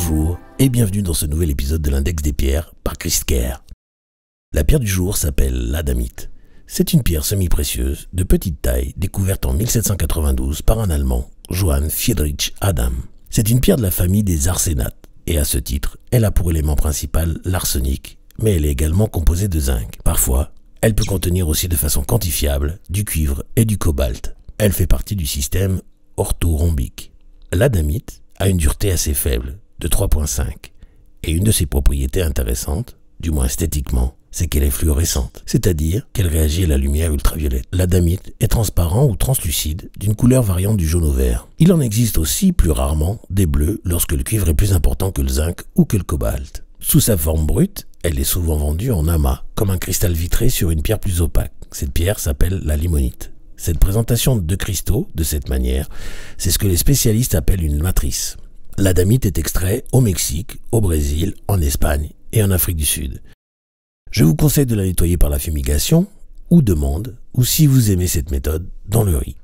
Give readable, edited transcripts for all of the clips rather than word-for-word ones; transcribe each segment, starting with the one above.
Bonjour et bienvenue dans ce nouvel épisode de l'Index des pierres par Chris Kerr. La pierre du jour s'appelle l'adamite. C'est une pierre semi-précieuse de petite taille découverte en 1792 par un Allemand, Johann Friedrich Adam. C'est une pierre de la famille des arsénates et à ce titre, elle a pour élément principal l'arsenic, mais elle est également composée de zinc. Parfois, elle peut contenir aussi de façon quantifiable du cuivre et du cobalt. Elle fait partie du système orthorhombique. L'adamite a une dureté assez faible, de 3,5, et une de ses propriétés intéressantes, du moins esthétiquement, c'est qu'elle est fluorescente, c'est-à-dire qu'elle réagit à la lumière ultraviolette. L'adamite est transparent ou translucide, d'une couleur variant du jaune au vert. Il en existe aussi, plus rarement, des bleus lorsque le cuivre est plus important que le zinc ou que le cobalt. Sous sa forme brute, elle est souvent vendue en amas, comme un cristal vitré sur une pierre plus opaque. Cette pierre s'appelle la limonite. Cette présentation de deux cristaux, de cette manière, c'est ce que les spécialistes appellent une matrice. L'adamite est extrait au Mexique, au Brésil, en Espagne et en Afrique du Sud. Je vous conseille de la nettoyer par la fumigation, ou de mande, ou si vous aimez cette méthode, dans le riz.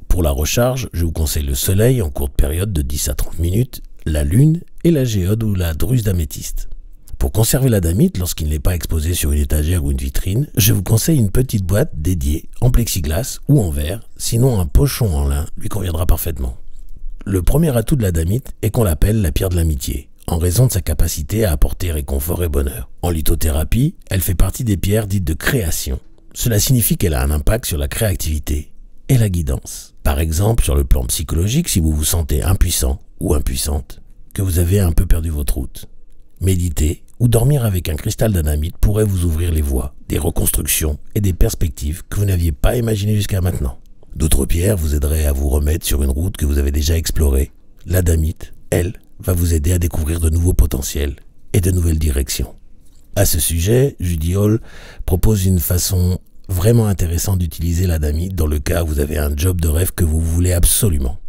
Pour la recharge, je vous conseille le soleil en courte période de 10 à 30 minutes, la lune et la géode ou la druse d'améthyste. Pour conserver l'adamite lorsqu'il n'est pas exposé sur une étagère ou une vitrine, je vous conseille une petite boîte dédiée en plexiglas ou en verre, sinon un pochon en lin lui conviendra parfaitement. Le premier atout de l'adamite est qu'on l'appelle la pierre de l'amitié, en raison de sa capacité à apporter réconfort et bonheur. En lithothérapie, elle fait partie des pierres dites de création. Cela signifie qu'elle a un impact sur la créativité et la guidance. Par exemple, sur le plan psychologique, si vous vous sentez impuissant ou impuissante, que vous avez un peu perdu votre route. Méditer ou dormir avec un cristal d'adamite pourrait vous ouvrir les voies, des reconstructions et des perspectives que vous n'aviez pas imaginées jusqu'à maintenant. D'autres pierres vous aideraient à vous remettre sur une route que vous avez déjà explorée. L'adamite, elle, va vous aider à découvrir de nouveaux potentiels et de nouvelles directions. À ce sujet, Judy Hall propose une façon vraiment intéressante d'utiliser l'adamite dans le cas où vous avez un job de rêve que vous voulez absolument.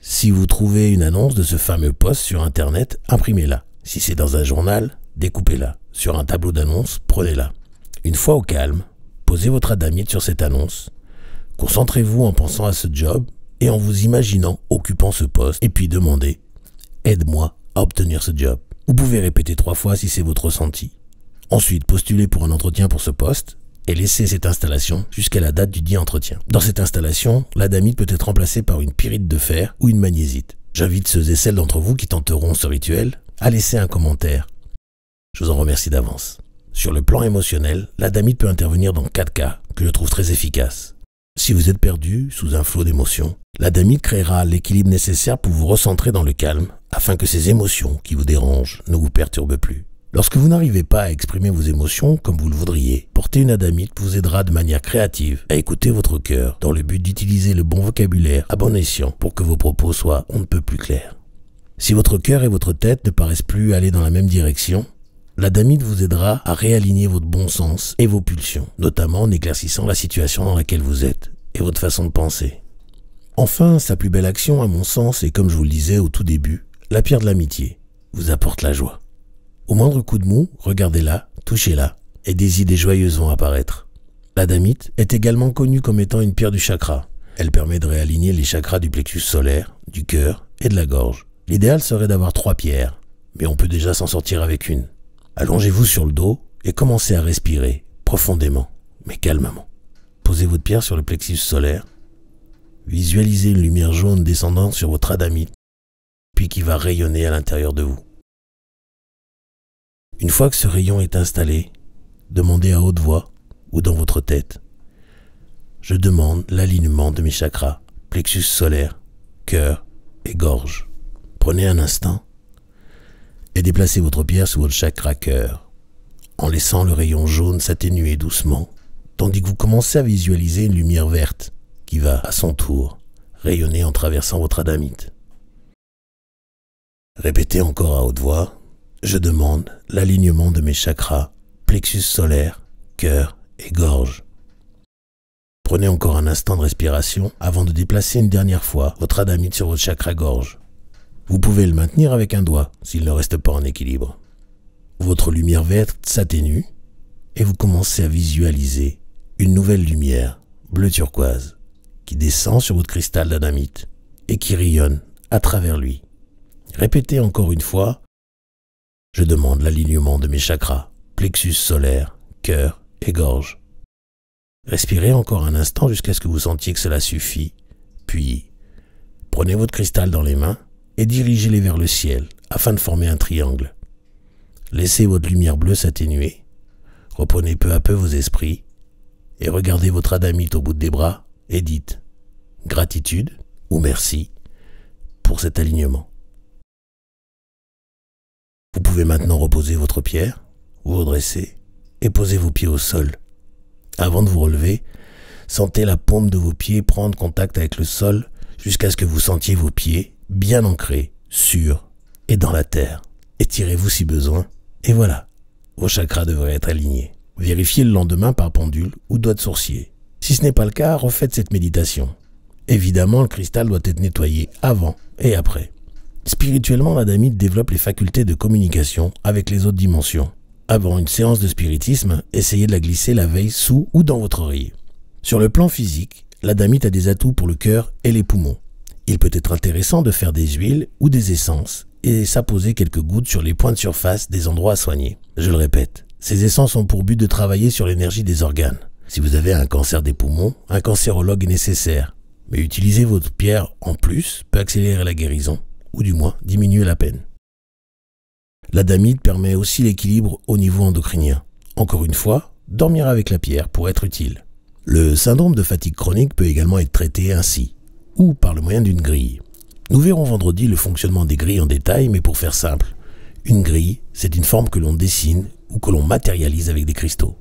Si vous trouvez une annonce de ce fameux poste sur Internet, imprimez-la. Si c'est dans un journal, découpez-la. Sur un tableau d'annonce, prenez-la. Une fois au calme, posez votre adamite sur cette annonce. Concentrez-vous en pensant à ce job et en vous imaginant occupant ce poste et puis demandez « Aide-moi à obtenir ce job ». Vous pouvez répéter 3 fois si c'est votre ressenti. Ensuite, postulez pour un entretien pour ce poste et laissez cette installation jusqu'à la date du dit entretien. Dans cette installation, l'adamite peut être remplacée par une pyrite de fer ou une magnézite. J'invite ceux et celles d'entre vous qui tenteront ce rituel à laisser un commentaire. Je vous en remercie d'avance. Sur le plan émotionnel, l'adamite peut intervenir dans 4 cas que je trouve très efficaces. Si vous êtes perdu sous un flot d'émotions, l'adamite créera l'équilibre nécessaire pour vous recentrer dans le calme afin que ces émotions qui vous dérangent ne vous perturbent plus. Lorsque vous n'arrivez pas à exprimer vos émotions comme vous le voudriez, porter une adamite vous aidera de manière créative à écouter votre cœur dans le but d'utiliser le bon vocabulaire à bon escient pour que vos propos soient on ne peut plus clairs. Si votre cœur et votre tête ne paraissent plus aller dans la même direction, l'adamite vous aidera à réaligner votre bon sens et vos pulsions, notamment en éclaircissant la situation dans laquelle vous êtes et votre façon de penser. Enfin, sa plus belle action, à mon sens, et comme je vous le disais au tout début, la pierre de l'amitié vous apporte la joie. Au moindre coup de mou, regardez-la, touchez-la, et des idées joyeuses vont apparaître. L'adamite est également connue comme étant une pierre du chakra. Elle permet de réaligner les chakras du plexus solaire, du cœur et de la gorge. L'idéal serait d'avoir 3 pierres, mais on peut déjà s'en sortir avec une. Allongez-vous sur le dos et commencez à respirer profondément, mais calmement. Posez votre pierre sur le plexus solaire. Visualisez une lumière jaune descendant sur votre adamite, puis qui va rayonner à l'intérieur de vous. Une fois que ce rayon est installé, demandez à haute voix ou dans votre tête. Je demande l'alignement de mes chakras, plexus solaire, cœur et gorge. Prenez un instant et déplacez votre pierre sous votre chakra cœur, en laissant le rayon jaune s'atténuer doucement, tandis que vous commencez à visualiser une lumière verte qui va, à son tour, rayonner en traversant votre adamite. Répétez encore à haute voix, je demande l'alignement de mes chakras, plexus solaire, cœur et gorge. Prenez encore un instant de respiration avant de déplacer une dernière fois votre adamite sur votre chakra gorge. Vous pouvez le maintenir avec un doigt s'il ne reste pas en équilibre. Votre lumière verte s'atténue et vous commencez à visualiser une nouvelle lumière bleu turquoise qui descend sur votre cristal d'adamite et qui rayonne à travers lui. Répétez encore une fois. Je demande l'alignement de mes chakras, plexus solaire, cœur et gorge. Respirez encore un instant jusqu'à ce que vous sentiez que cela suffit. Puis, prenez votre cristal dans les mains et dirigez-les vers le ciel afin de former un triangle. Laissez votre lumière bleue s'atténuer. Reprenez peu à peu vos esprits et regardez votre adamite au bout des bras et dites gratitude ou merci pour cet alignement. Vous pouvez maintenant reposer votre pierre, vous redresser et poser vos pieds au sol. Avant de vous relever, sentez la paume de vos pieds prendre contact avec le sol jusqu'à ce que vous sentiez vos pieds bien ancrés, sûrs et dans la terre. Étirez-vous si besoin et voilà, vos chakras devraient être alignés. Vérifiez le lendemain par pendule ou doigt de sourcier. Si ce n'est pas le cas, refaites cette méditation. Évidemment, le cristal doit être nettoyé avant et après. Spirituellement, l'adamite développe les facultés de communication avec les autres dimensions. Avant une séance de spiritisme, essayez de la glisser la veille sous ou dans votre oreiller. Sur le plan physique, l'adamite a des atouts pour le cœur et les poumons. Il peut être intéressant de faire des huiles ou des essences et s'apposer quelques gouttes sur les points de surface des endroits à soigner. Je le répète, ces essences ont pour but de travailler sur l'énergie des organes. Si vous avez un cancer des poumons, un cancérologue est nécessaire. Mais utiliser votre pierre en plus peut accélérer la guérison, ou du moins diminuer la peine. L'adamite permet aussi l'équilibre au niveau endocrinien. Encore une fois, dormir avec la pierre pourrait être utile. Le syndrome de fatigue chronique peut également être traité ainsi, ou par le moyen d'une grille. Nous verrons vendredi le fonctionnement des grilles en détail, mais pour faire simple, une grille, c'est une forme que l'on dessine ou que l'on matérialise avec des cristaux.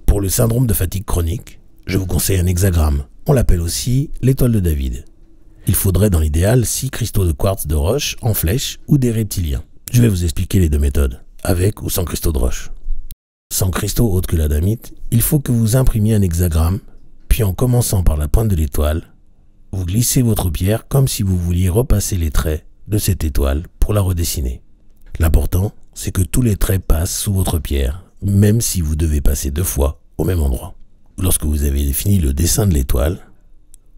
Pour le syndrome de fatigue chronique, je vous conseille un hexagramme. On l'appelle aussi l'étoile de David. Il faudrait dans l'idéal 6 cristaux de quartz de roche en flèche ou des reptiliens. Je vais vous expliquer les deux méthodes, avec ou sans cristaux de roche. Sans cristaux autres que l'adamite, il faut que vous imprimiez un hexagramme, puis en commençant par la pointe de l'étoile, vous glissez votre pierre comme si vous vouliez repasser les traits de cette étoile pour la redessiner. L'important, c'est que tous les traits passent sous votre pierre, même si vous devez passer 2 fois au même endroit. Lorsque vous avez fini le dessin de l'étoile,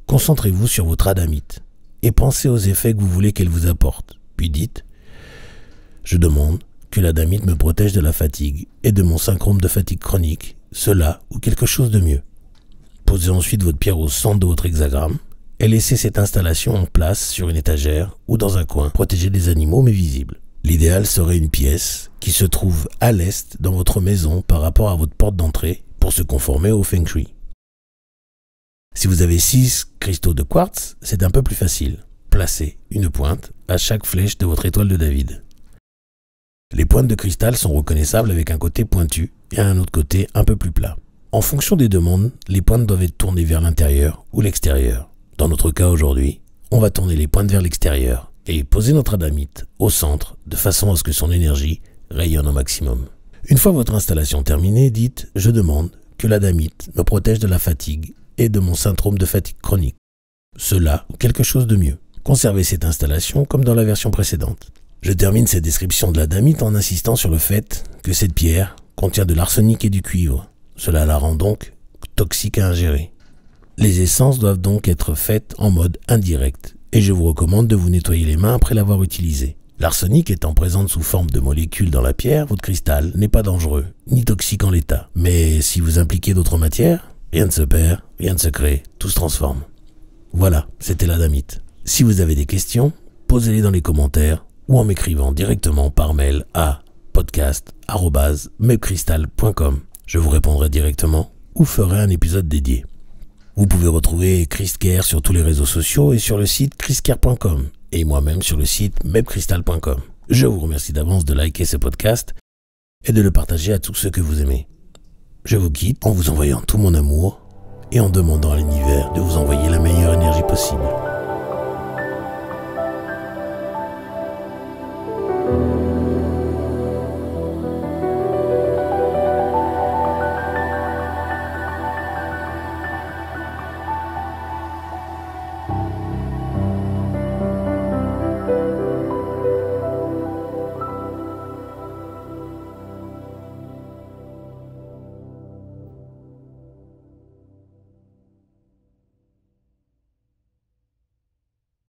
concentrez-vous sur votre adamite et pensez aux effets que vous voulez qu'elle vous apporte. Puis dites « Je demande que l'adamite me protège de la fatigue et de mon syndrome de fatigue chronique, cela ou quelque chose de mieux. » Posez ensuite votre pierre au centre de votre hexagramme et laissez cette installation en place sur une étagère ou dans un coin protégé des animaux mais visible. L'idéal serait une pièce qui se trouve à l'est dans votre maison par rapport à votre porte d'entrée pour se conformer au Feng Shui. Si vous avez 6 cristaux de quartz, c'est un peu plus facile. Placez une pointe à chaque flèche de votre étoile de David. Les pointes de cristal sont reconnaissables avec un côté pointu et un autre côté un peu plus plat. En fonction des demandes, les pointes doivent être tournées vers l'intérieur ou l'extérieur. Dans notre cas aujourd'hui, on va tourner les pointes vers l'extérieur et poser notre adamite au centre de façon à ce que son énergie rayonne au maximum. Une fois votre installation terminée, dites « Je demande que l'adamite me protège de la fatigue et de mon syndrome de fatigue chronique. Cela ou quelque chose de mieux. » Conservez cette installation comme dans la version précédente. Je termine cette description de l'adamite en insistant sur le fait que cette pierre contient de l'arsenic et du cuivre. Cela la rend donc toxique à ingérer. Les essences doivent donc être faites en mode indirect et je vous recommande de vous nettoyer les mains après l'avoir utilisé. L'arsenic étant présente sous forme de molécules dans la pierre, votre cristal n'est pas dangereux, ni toxique en l'état. Mais si vous impliquez d'autres matières, rien ne se perd, rien ne se crée, tout se transforme. Voilà, c'était l'adamite. Si vous avez des questions, posez-les dans les commentaires ou en m'écrivant directement par mail à podcast@mepcrystal.com. Je vous répondrai directement ou ferai un épisode dédié. Vous pouvez retrouver ChristCare sur tous les réseaux sociaux et sur le site christcare.com et moi-même sur le site mepcrystal.com. Je vous remercie d'avance de liker ce podcast et de le partager à tous ceux que vous aimez. Je vous quitte en vous envoyant tout mon amour et en demandant à l'univers de vous envoyer la meilleure énergie possible.